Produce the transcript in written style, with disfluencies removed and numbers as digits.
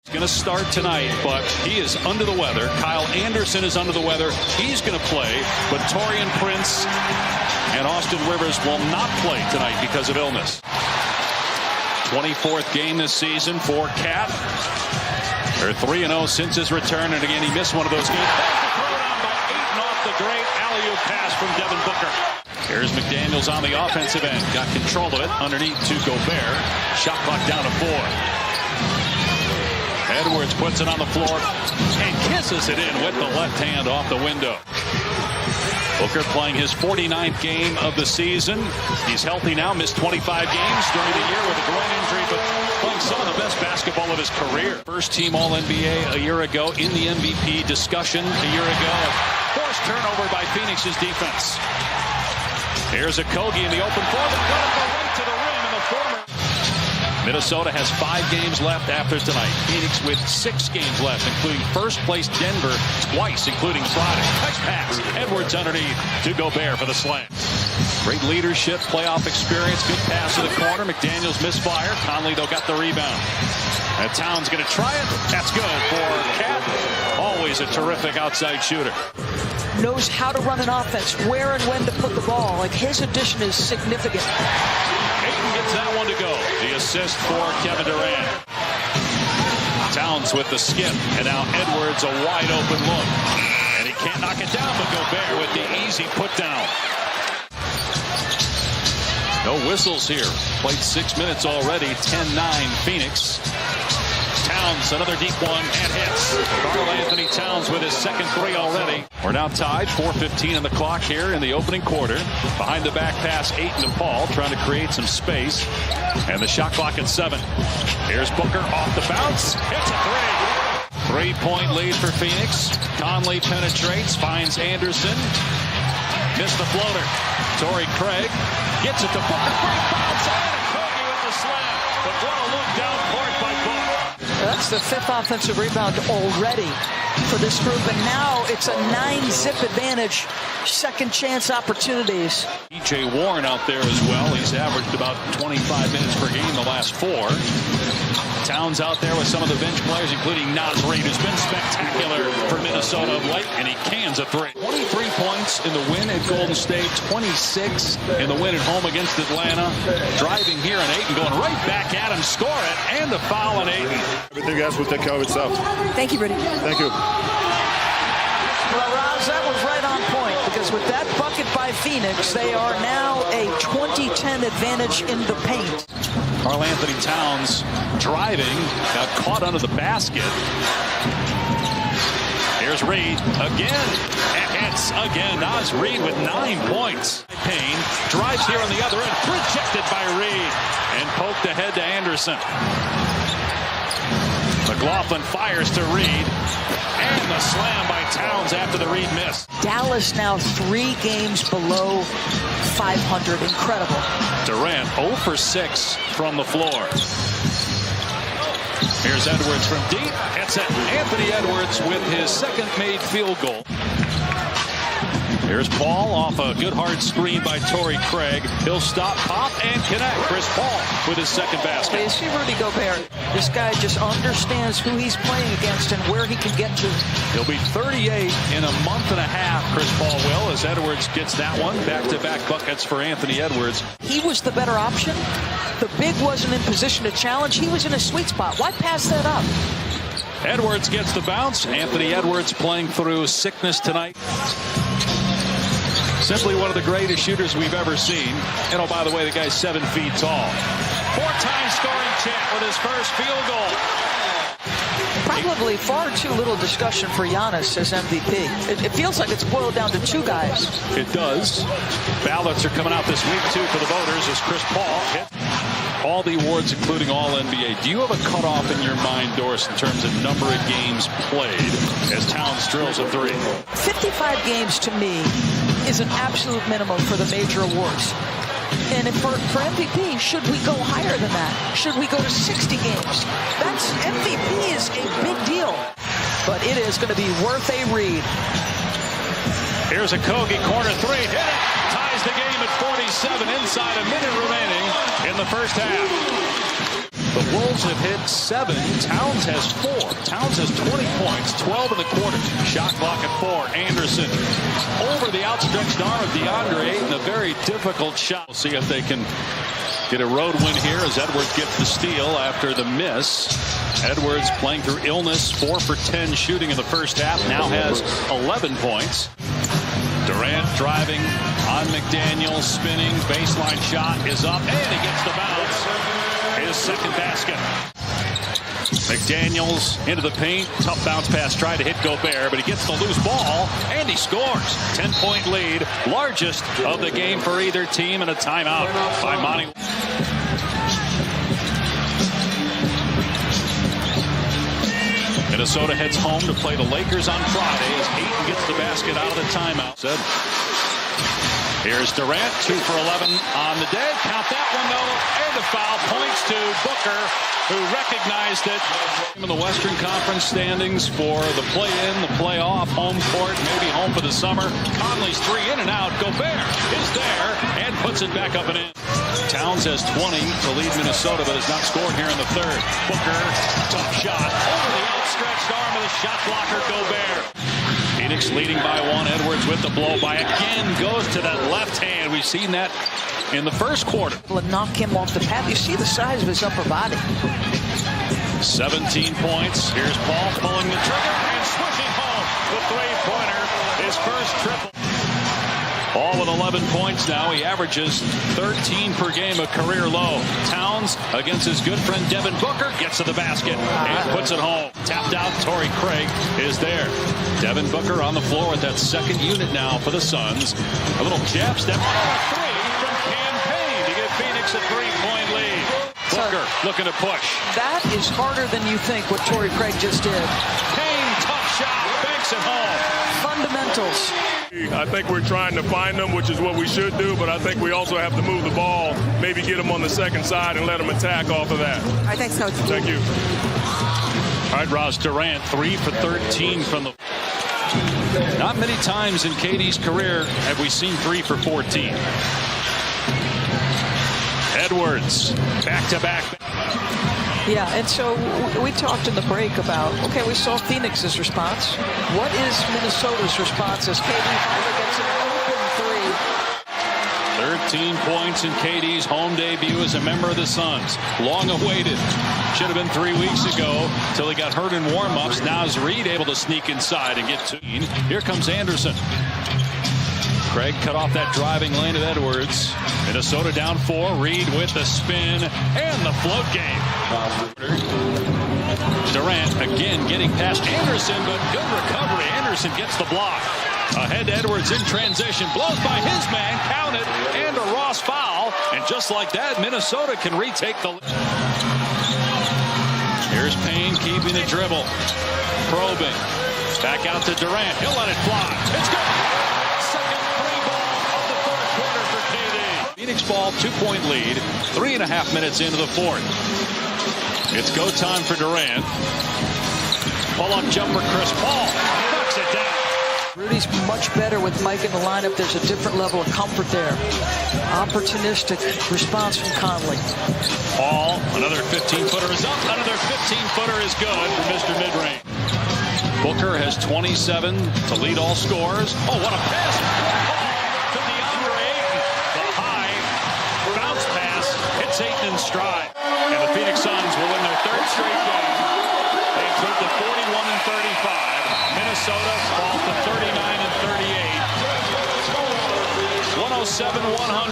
Going to start tonight, but he is under the weather. Kyle Anderson is under the weather. He's going to play, but Taurean Prince and Austin Rivers will not play tonight because of illness. 24th game this season for Cat. They're 3-0 since his return, and again, he missed one of those games. Throw down by Ayton off the great alley-oop pass from Devin Booker. Here's McDaniels on the offensive end. Got control of it underneath to Gobert. Shot clock down to 4. Edwards puts it on the floor and kisses it in with the left hand off the window. Booker playing his 49th game of the season. He's healthy now, missed 25 games during the year with a groin injury, but playing some of the best basketball of his career. First team All-NBA a year ago, in the MVP discussion a year ago. Forced turnover by Phoenix's defense. Here's Okogie in the open floor, but let it go right to the rim, and the former. Minnesota has 5 games left after tonight. Phoenix with 6 games left, including first place Denver twice, including Friday. Touch pass. Edwards underneath to Gobert for the slam. Great leadership, playoff experience, good pass to the corner. McDaniels misfire. Conley, though, got the rebound. And Towns going to try it. That's good for Cat. Always a terrific outside shooter. Knows how to run an offense, where and when to put the ball. Like, his addition is significant. Ayton gets that one to go. The assist for Kevin Durant. Towns with the skip, and now Edwards a wide open look. And he can't knock it down, but Gobert with the easy put down. No whistles here. Played 6 minutes already. 10-9 Phoenix. Towns, another deep one, and hits. Karl-Anthony Towns with his second 3 already. We're now tied, 4:15 on the clock here in the opening quarter. Behind the back pass, Ayton to Paul, trying to create some space. And the shot clock at 7. Here's Booker off the bounce. Hits a 3. 3-point lead for Phoenix. Conley penetrates, finds Anderson. Missed the floater. Torrey Craig gets it to Booker. Great bounce. And Okogie with the slam. But what a look down court by Booker. That's the 5th offensive rebound already for this group, and now it's a 9-zip advantage. Second chance opportunities. E.J. Warren out there as well. He's averaged about 25 minutes per game the last 4. Towns out there with some of the bench players, including Naz Reid, who's been spectacular for Minnesota of late, and he cans a 3. 23 points in the win at Golden State, 26 in the win at home against Atlanta. Driving here, and Ayton going right back at him, score it, and the foul on Ayton. Everything else will take care of itself. Thank you, Rudy. Thank you. Well, Roz, that was right on point, because with that bucket by Phoenix, they are now a 20-10 advantage in the paint. Karl-Anthony Towns driving, got caught under the basket. Here's Reid again, and hits again. Naz Reid with 9 points. Payne drives here on the other end, rejected by Reid, and poked ahead to Anderson. McLaughlin fires to Reid, and the slam by Towns after the Reid miss. Dallas now 3 games below 500. Incredible. Durant 0 for 6 from the floor. Here's Edwards from deep. It's it. Anthony Edwards with his second made field goal. Here's Paul off a good hard screen by Torrey Craig. He'll stop, pop, and connect. Chris Paul with his second basket. You see Rudy Gobert. This guy just understands who he's playing against and where he can get to. He'll be 38 in a month and a half, Chris Paul will, as Edwards gets that one. Back-to-back buckets for Anthony Edwards. He was the better option. The big wasn't in position to challenge. He was in a sweet spot. Why pass that up? Edwards gets the bounce. Anthony Edwards playing through sickness tonight. Simply one of the greatest shooters we've ever seen. And oh, by the way, the guy's 7 feet tall. 4-time scoring champ with his first field goal. Probably far too little discussion for Giannis as MVP. It feels like it's boiled down to 2 guys. It does. Ballots are coming out this week, too, for the voters as Chris Paul hit all the awards, including All-NBA. Do you have a cutoff in your mind, Doris, in terms of number of games played as Towns drills a 3? 55 games, to me, is an absolute minimum for the major awards. And for MVP, should we go higher than that? Should we go to 60 games? That's MVP is a big deal. But it is going to be worth a read. Here's Okogie, corner 3, hit it! Ties the game at 47, inside a minute remaining in the first half. The Wolves have hit 7. Towns has 4. Towns has 20 points, 12 in the quarter. Shot clock at 4. Anderson over the outstretched arm of DeAndre in a very difficult shot. We'll see if they can get a road win here as Edwards gets the steal after the miss. Edwards playing through illness, 4 for 10 shooting in the first half, now has 11 points. Durant driving on McDaniel, spinning, baseline shot is up, and he gets the bounce. His second basket. McDaniels into the paint, tough bounce pass, tried to hit Gobert, but he gets the loose ball, and he scores. 10-point lead, largest of the game for either team, and a timeout by Monty. Minnesota heads home to play the Lakers on Friday as Ayton gets the basket out of the timeout. Here's Durant, 2 for 11 on the day. Count that one, though, and the foul points to Booker, who recognized it. In the Western Conference standings for the play-in, the playoff, home court, maybe home for the summer. Conley's 3 in and out. Gobert is there and puts it back up and in. Towns has 20 to lead Minnesota, but has not scored here in the third. Booker, tough shot over the outstretched arm of the shot blocker, Gobert. Phoenix leading by 1. Edwards with the blow by again, goes to that left hand. We've seen that in the first quarter. Knock him off the path. You see the size of his upper body. 17 points. Here's Paul pulling the trigger and swishing home the three-pointer. His first triple. Paul with 11 points now. He averages 13 per game, a career low. Towns against his good friend Devin Booker gets to the basket and puts it home. Tapped out, Torrey Craig is there. Devin Booker on the floor with that second unit now for the Suns. A little jab step. 3 from Campaign to give Phoenix a 3-point lead. Booker looking to push. That is harder than you think, what Torrey Craig just did. Payne, tough shot, banks it home. Fundamentals. I think we're trying to find them, which is what we should do, but I think we also have to move the ball, maybe get them on the second side and let them attack off of that. I think so. Thank you. All right, Ross Durant, 3 for 13 from the... Not many times in KD's career have we seen 3 for 14. Edwards, back-to-back. Yeah, and so we talked in the break about, okay, we saw Phoenix's response. What is Minnesota's response as KD finally gets an open 3? 13 points in KD's home debut as a member of the Suns. Long awaited. Should have been 3 weeks ago till he got hurt in warm-ups. Now is Reed able to sneak inside and get 2. Here comes Anderson. Craig cut off that driving lane of Edwards. Minnesota down 4. Reed with the spin and the float game. Durant again getting past Anderson, but good recovery. Anderson gets the block. Ahead to Edwards in transition. Blows by his man. Counted. And a Ross foul. And just like that, Minnesota can retake the... Here's Payne keeping the dribble. Probing. Back out to Durant. He'll let it fly. It's good. Second free ball of the fourth quarter for KD. Phoenix ball, 2-point lead. 3.5 minutes into the fourth. It's go time for Durant. Pull-up jumper, Chris Paul. Knocks it down. Rudy's much better with Mike in the lineup. There's a different level of comfort there. Opportunistic response from Conley. Paul, another 15-footer is up. Another 15-footer is good for Mr. Midrange. Booker has 27 to lead all scorers. Oh, what a pass. To DeAndre Ayton. The high bounce pass hits Ayton in stride. And the Phoenix Suns will win their 3rd straight game. They improved to 41-35. Minnesota fall to 39-38. 107-100.